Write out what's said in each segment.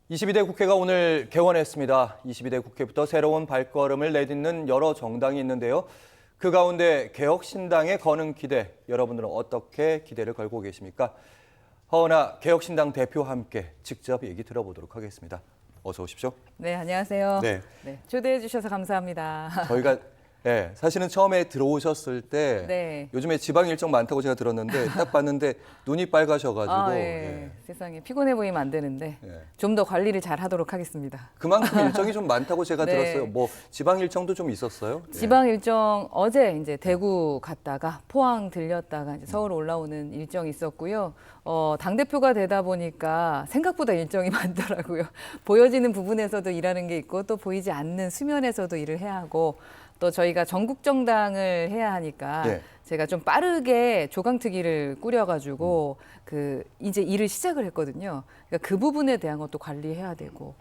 22대 국회가 오늘 개원했습니다. 22대 국회부터 새로운 발걸음을 내딛는 여러 정당이 있는데요. 그 가운데 개혁신당의 거는 기대, 여러분들은 어떻게 기대를 걸고 계십니까? 허은하 개혁신당 대표와 함께 직접 얘기 들어보도록 하겠습니다. 어서 오십시오. 네, 안녕하세요. 네. 초대해 주셔서 감사합니다. 저희가 사실은 처음에 들어오셨을 때 네. 요즘에 지방 일정 많다고 제가 들었는데 딱 봤는데 눈이 빨가셔가지고 세상에 피곤해 보이면 안 되는데 예. 좀 더 관리를 잘 하도록 하겠습니다. 그만큼 일정이 좀 많다고 제가 네. 들었어요. 뭐 지방 일정도 좀 있었어요? 지방 일정 어제 이제 대구 갔다가 포항 들렸다가 이제 서울 올라오는 일정이 있었고요. 당 대표가 되다 보니까 생각보다 일정이 많더라고요. 보여지는 부분에서도 일하는 게 있고 또 보이지 않는 수면에서도 일을 해야 하고. 또 저희가 전국 정당을 해야 하니까 예. 제가 좀 빠르게 조강특위를 꾸려가지고 이제 일을 시작을 했거든요. 그러니까 그 부분에 대한 것도 관리해야 되고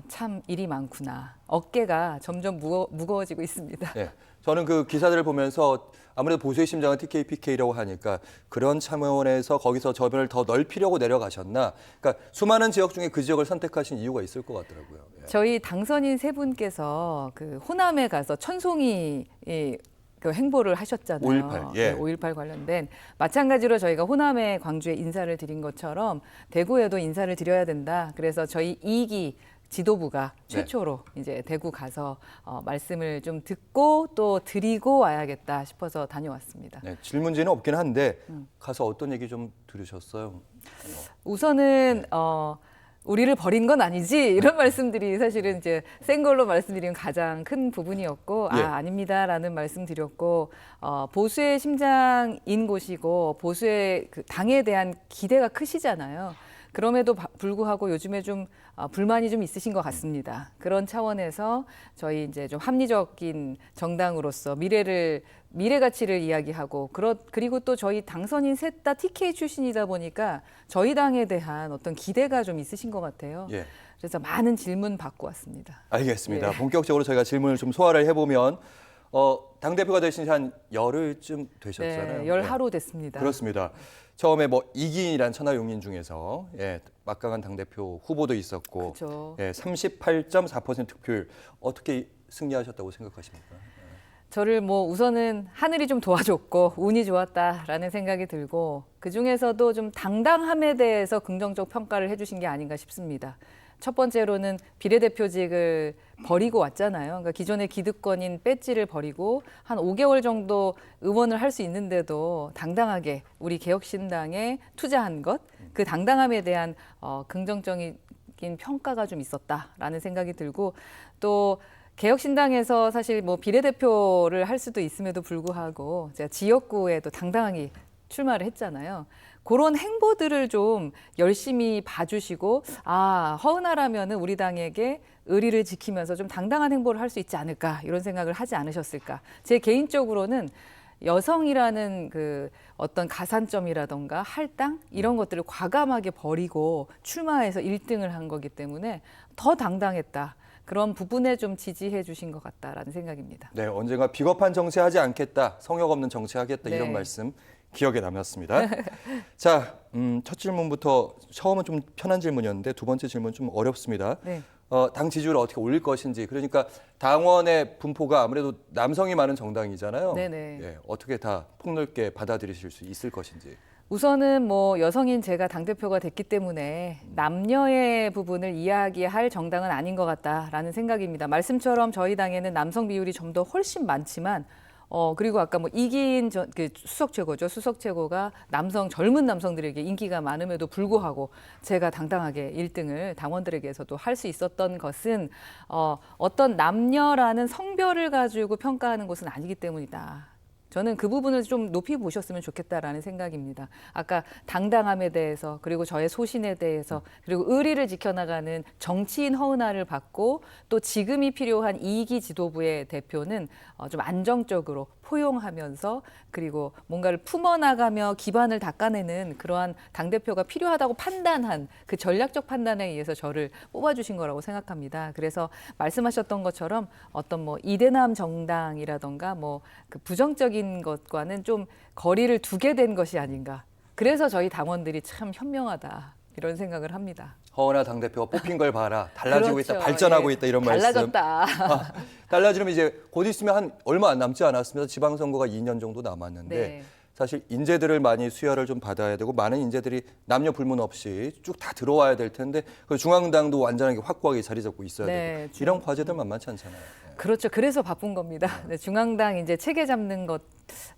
참 일이 많구나. 어깨가 점점 무거워지고 있습니다. 네, 저는 그 기사들을 보면서 아무래도 보수의 심장은 TK, PK라고 하니까 그런 참여원에서 거기서 저변을 더 넓히려고 내려가셨나? 그러니까 수많은 지역 중에 그 지역을 선택하신 이유가 있을 것 같더라고요. 예. 저희 당선인 세 분께서 그 호남에 가서 천송이 그 행보를 하셨잖아요. 5.18, 예. 네, 5.18 관련된. 마찬가지로 저희가 호남에 광주에 인사를 드린 것처럼 대구에도 인사를 드려야 된다. 그래서 저희 2기 지도부가 최초로 이제 대구 가서 말씀을 좀 듣고 또 드리고 와야겠다 싶어서 다녀왔습니다. 네, 질문지는 없긴 한데 가서 어떤 얘기 좀 들으셨어요? 우선은 우리를 버린 건 아니지 이런 말씀들이 사실은 이제 센 걸로 말씀드리면 가장 큰 부분이었고 예. 아닙니다라는 말씀드렸고 보수의 심장인 곳이고 보수의 그 당에 대한 기대가 크시잖아요. 그럼에도 불구하고 요즘에 좀 불만이 좀 있으신 것 같습니다. 그런 차원에서 저희 이제 좀 합리적인 정당으로서 미래 가치를 이야기하고 그리고 또 저희 당선인 셋 다 TK 출신이다 보니까 저희 당에 대한 어떤 기대가 좀 있으신 것 같아요. 예. 그래서 많은 질문 받고 왔습니다. 알겠습니다. 예. 본격적으로 저희가 질문을 좀 소화를 해보면 당대표가 되신 지 한 열흘쯤 되셨잖아요. 네, 열하루 됐습니다. 그렇습니다. 처음에 뭐 이기인이란 천하용인 중에서 막강한 당대표 후보도 있었고 그렇죠. 38.4% 득표율 어떻게 승리하셨다고 생각하십니까? 저를 우선은 하늘이 좀 도와줬고 운이 좋았다라는 생각이 들고 그중에서도 좀 당당함에 대해서 긍정적 평가를 해주신 게 아닌가 싶습니다. 첫 번째로는 비례대표직을 버리고 왔잖아요. 그러니까 기존의 기득권인 배지를 버리고 한 5개월 정도 의원을 할 수 있는데도 당당하게 우리 개혁신당에 투자한 것, 그 당당함에 대한 긍정적인 평가가 좀 있었다라는 생각이 들고 또 개혁신당에서 사실 비례대표를 할 수도 있음에도 불구하고 제가 지역구에도 당당하게 출마를 했잖아요. 그런 행보들을 좀 열심히 봐주시고 허은하라면은 우리 당에게 의리를 지키면서 좀 당당한 행보를 할 수 있지 않을까 이런 생각을 하지 않으셨을까. 제 개인적으로는 여성이라는 그 어떤 가산점이라던가 할당 이런 것들을 과감하게 버리고 출마해서 1등을 한 거기 때문에 더 당당했다. 그런 부분에 좀 지지해 주신 것 같다라는 생각입니다. 네, 언젠가 비겁한 정치하지 않겠다, 성역 없는 정치하겠다 네. 이런 말씀 기억에 남았습니다. 자, 첫 질문부터 처음은 좀 편한 질문이었는데 두 번째 질문 좀 어렵습니다. 네. 당 지지율을 어떻게 올릴 것인지 그러니까 당원의 분포가 아무래도 남성이 많은 정당이잖아요. 네네. 예, 어떻게 다 폭넓게 받아들이실 수 있을 것인지. 우선은 여성인 제가 당대표가 됐기 때문에 남녀의 부분을 이야기할 정당은 아닌 것 같다라는 생각입니다. 말씀처럼 저희 당에는 남성 비율이 좀 더 훨씬 많지만 그리고 아까 이기인 그 수석 최고죠. 수석 최고가 젊은 남성들에게 인기가 많음에도 불구하고 제가 당당하게 1등을 당원들에게서도 할 수 있었던 것은 어떤 남녀라는 성별을 가지고 평가하는 것은 아니기 때문이다. 저는 그 부분을 좀 높이 보셨으면 좋겠다라는 생각입니다. 아까 당당함에 대해서 그리고 저의 소신에 대해서 그리고 의리를 지켜나가는 정치인 허은하를 받고 또 지금이 필요한 2기 지도부의 대표는 좀 안정적으로 포용하면서 그리고 뭔가를 품어나가며 기반을 닦아내는 그러한 당대표가 필요하다고 판단한 그 전략적 판단에 의해서 저를 뽑아주신 거라고 생각합니다. 그래서 말씀하셨던 것처럼 어떤 이대남 정당이라던가 그 부정적인 것과는 좀 거리를 두게 된 것이 아닌가. 그래서 저희 당원들이 참 현명하다. 이런 생각을 합니다. 허은하 당대표가 뽑힌 걸 봐라. 달라지고 그렇죠. 있다. 발전하고 예. 있다. 이런 말씀. 달라졌다. 달라지면 이제 곧 있으면 한 얼마 안 남지 않았습니다. 지방선거가 2년 정도 남았는데 네. 사실 인재들을 많이 수혈을 좀 받아야 되고 많은 인재들이 남녀 불문 없이 쭉 다 들어와야 될 텐데 그 중앙당도 완전하게 확고하게 자리 잡고 있어야 네, 되고 이런 과제들 만만치 않잖아요. 그렇죠. 그래서 바쁜 겁니다. 네, 중앙당 이제 체계 잡는 것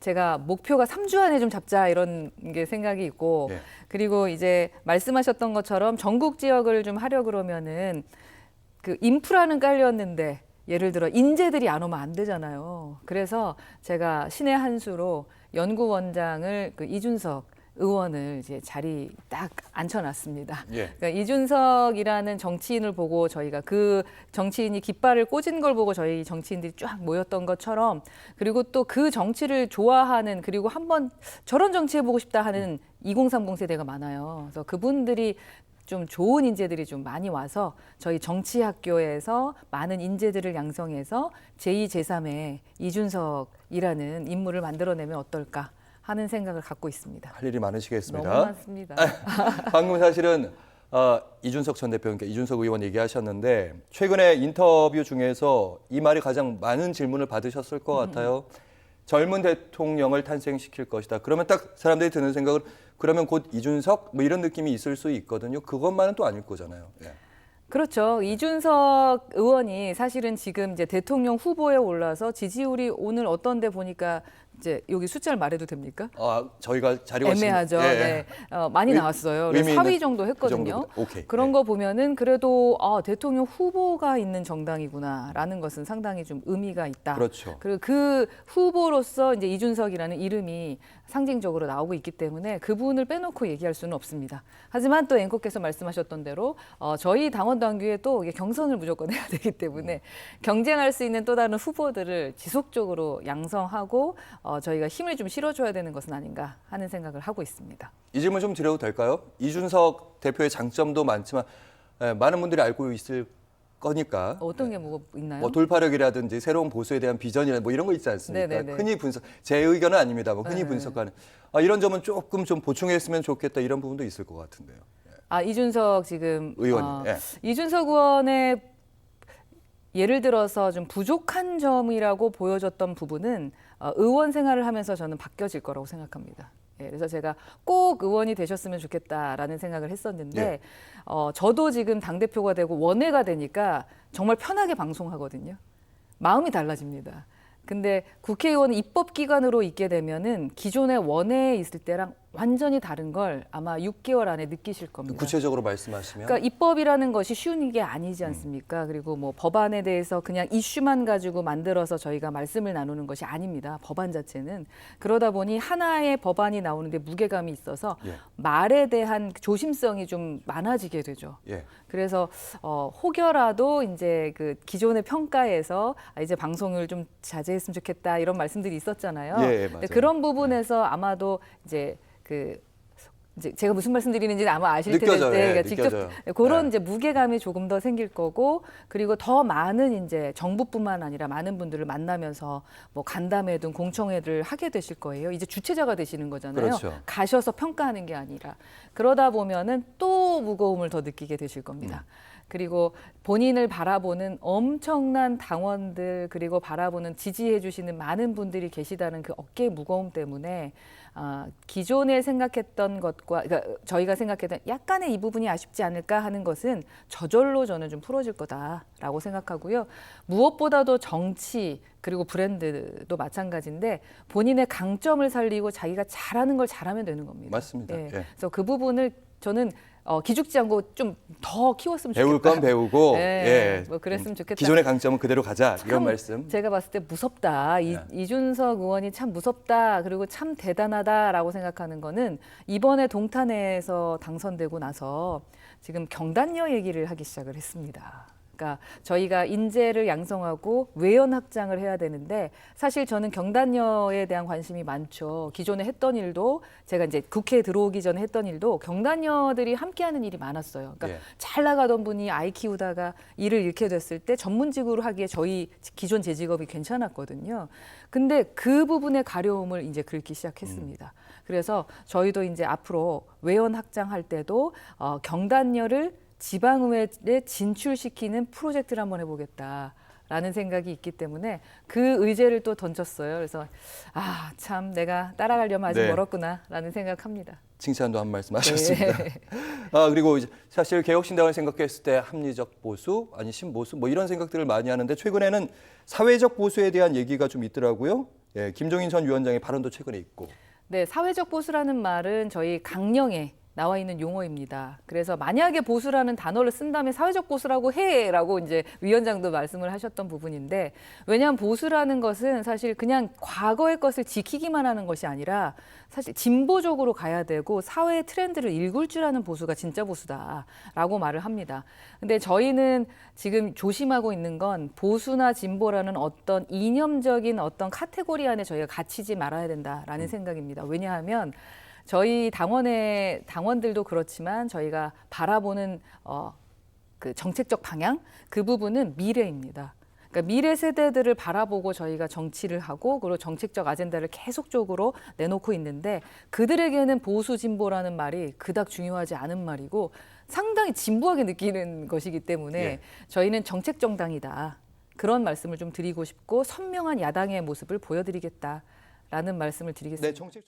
제가 목표가 3주 안에 좀 잡자 이런 게 생각이 있고 예. 그리고 이제 말씀하셨던 것처럼 전국 지역을 좀 하려 그러면은 그 인프라는 깔렸는데 예를 들어 인재들이 안 오면 안 되잖아요. 그래서 제가 신의 한 수로 연구원장을 그 이준석 의원을 이제 자리 딱 앉혀놨습니다. 예. 그러니까 이준석이라는 정치인을 보고 저희가 그 정치인이 깃발을 꽂은 걸 보고 저희 정치인들이 쫙 모였던 것처럼 그리고 또 그 정치를 좋아하는 그리고 한번 저런 정치 해보고 싶다 하는 2030 세대가 많아요. 그래서 그분들이 좀 좋은 인재들이 좀 많이 와서 저희 정치학교에서 많은 인재들을 양성해서 제2, 제3의 이준석이라는 인물을 만들어내면 어떨까 하는 생각을 갖고 있습니다. 할 일이 많으시겠습니다. 너무 많습니다. 방금 사실은 이준석 전 대표님께 이준석 의원 얘기하셨는데 최근에 인터뷰 중에서 이 말이 가장 많은 질문을 받으셨을 것 같아요. 젊은 대통령을 탄생시킬 것이다. 그러면 딱 사람들이 드는 생각은 그러면 곧 이준석 뭐 이런 느낌이 있을 수 있거든요. 그것만은 또 아닐 거잖아요. 예. 그렇죠. 이준석 의원이 사실은 지금 이제 대통령 후보에 올라서 지지율이 오늘 어떤데 보니까 이제 여기 숫자를 말해도 됩니까? 저희가 자료가 애매하죠. 예. 네. 많이 나왔어요. 의미 그래서 4위 있는 정도 그 했거든요. 정도보다. 오케이. 그런 예. 거 보면은 그래도 대통령 후보가 있는 정당이구나라는 것은 상당히 좀 의미가 있다. 그렇죠. 그리고 그 후보로서 이제 이준석이라는 이름이 상징적으로 나오고 있기 때문에 그분을 빼놓고 얘기할 수는 없습니다. 하지만 또 앵커께서 말씀하셨던 대로 저희 당원 당규에 또 이게 경선을 무조건 해야 되기 때문에 경쟁할 수 있는 또 다른 후보들을 지속적으로 양성하고 저희가 힘을 좀 실어줘야 되는 것은 아닌가 하는 생각을 하고 있습니다. 이 질문 좀 드려도 될까요? 이준석 대표의 장점도 많지만 많은 분들이 알고 있을 거니까 어떤 게 뭐가 있나요? 뭐 돌파력이라든지 새로운 보수에 대한 비전이나 뭐 이런 거 있지 않습니까? 네네네. 흔히 분석, 제 의견은 아닙니다. 뭐 흔히 네. 분석하는 이런 점은 조금 좀 보충했으면 좋겠다 이런 부분도 있을 것 같은데요. 이준석 지금 의원님. 예. 이준석 의원의 예를 들어서 좀 부족한 점이라고 보여졌던 부분은 의원 생활을 하면서 저는 바뀌어질 거라고 생각합니다. 예, 그래서 제가 꼭 의원이 되셨으면 좋겠다라는 생각을 했었는데 네. 저도 지금 당대표가 되고 원외가 되니까 정말 편하게 방송하거든요. 마음이 달라집니다. 근데 국회의원은 입법기관으로 있게 되면은 기존의 원외에 있을 때랑 완전히 다른 걸 아마 6개월 안에 느끼실 겁니다. 구체적으로 말씀하시면 그러니까 입법이라는 것이 쉬운 게 아니지 않습니까? 그리고 뭐 법안에 대해서 그냥 이슈만 가지고 만들어서 저희가 말씀을 나누는 것이 아닙니다. 법안 자체는. 그러다 보니 하나의 법안이 나오는데 무게감이 있어서 예. 말에 대한 조심성이 좀 많아지게 되죠. 예. 그래서 혹여라도 이제 그 기존의 평가에서 이제 방송을 좀 자제했으면 좋겠다 이런 말씀들이 있었잖아요. 예, 맞아요. 그런 부분에서 아마도 이제 이제 제가 무슨 말씀드리는지는 아마 아실 텐데 느껴져요. 예, 직접 느껴져요. 그런 예. 이제 무게감이 조금 더 생길 거고 그리고 더 많은 이제 정부뿐만 아니라 많은 분들을 만나면서 뭐 간담회든 공청회를 하게 되실 거예요. 이제 주체자가 되시는 거잖아요. 그렇죠. 가셔서 평가하는 게 아니라 그러다 보면은 또 무거움을 더 느끼게 되실 겁니다. 그리고 본인을 바라보는 엄청난 당원들 그리고 바라보는 지지해 주시는 많은 분들이 계시다는 그 어깨의 무거움 때문에 기존에 생각했던 것과 그러니까 저희가 생각했던 약간의 이 부분이 아쉽지 않을까 하는 것은 저절로 저는 좀 풀어질 거다라고 생각하고요. 무엇보다도 정치 그리고 브랜드도 마찬가지인데 본인의 강점을 살리고 자기가 잘하는 걸 잘하면 되는 겁니다. 맞습니다. 예. 예. 그래서 그 부분을 저는 기죽지 않고 좀 더 키웠으면 좋겠다. 배울 건 배우고 예, 뭐 그랬으면 좋겠다. 기존의 강점은 그대로 가자 이런 참 말씀. 제가 봤을 때 무섭다. 이준석 의원이 참 무섭다. 그리고 참 대단하다라고 생각하는 거는 이번에 동탄에서 당선되고 나서 지금 경단녀 얘기를 하기 시작을 했습니다. 그러니까 저희가 인재를 양성하고 외연 확장을 해야 되는데 사실 저는 경단녀에 대한 관심이 많죠. 기존에 했던 일도 제가 이제 국회에 들어오기 전에 했던 일도 경단녀들이 함께하는 일이 많았어요. 그러니까 예. 잘 나가던 분이 아이 키우다가 일을 잃게 됐을 때 전문직으로 하기에 저희 기존 제 직업이 괜찮았거든요. 근데 그 부분의 가려움을 이제 긁기 시작했습니다. 그래서 저희도 이제 앞으로 외연 확장할 때도 경단녀를 지방의회에 진출시키는 프로젝트를 한번 해보겠다라는 생각이 있기 때문에 그 의제를 또 던졌어요. 그래서 아, 참 내가 따라가려면 아직 네. 멀었구나라는 생각합니다. 칭찬도 한 말씀 하셨습니다. 아, 그리고 이제 사실 개혁신당을 생각했을 때 합리적 보수, 아니 신보수 뭐 이런 생각들을 많이 하는데 최근에는 사회적 보수에 대한 얘기가 좀 있더라고요. 예, 김종인 전 위원장의 발언도 최근에 있고. 네, 사회적 보수라는 말은 저희 강령에 나와 있는 용어입니다. 그래서 만약에 보수라는 단어를 쓴다면 사회적 보수라고 해라고 이제 위원장도 말씀을 하셨던 부분인데, 왜냐하면 보수라는 것은 사실 그냥 과거의 것을 지키기만 하는 것이 아니라 사실 진보적으로 가야 되고 사회의 트렌드를 읽을 줄 아는 보수가 진짜 보수다라고 말을 합니다. 근데 저희는 지금 조심하고 있는 건 보수나 진보라는 어떤 이념적인 어떤 카테고리 안에 저희가 갇히지 말아야 된다라는 생각입니다. 왜냐하면 저희 당원들도 그렇지만 저희가 바라보는 그 정책적 방향 그 부분은 미래입니다. 그러니까 미래 세대들을 바라보고 저희가 정치를 하고 그리고 정책적 아젠다를 계속적으로 내놓고 있는데 그들에게는 보수 진보라는 말이 그닥 중요하지 않은 말이고 상당히 진보하게 느끼는 것이기 때문에 예. 저희는 정책 정당이다. 그런 말씀을 좀 드리고 싶고 선명한 야당의 모습을 보여드리겠다라는 말씀을 드리겠습니다. 네, 정책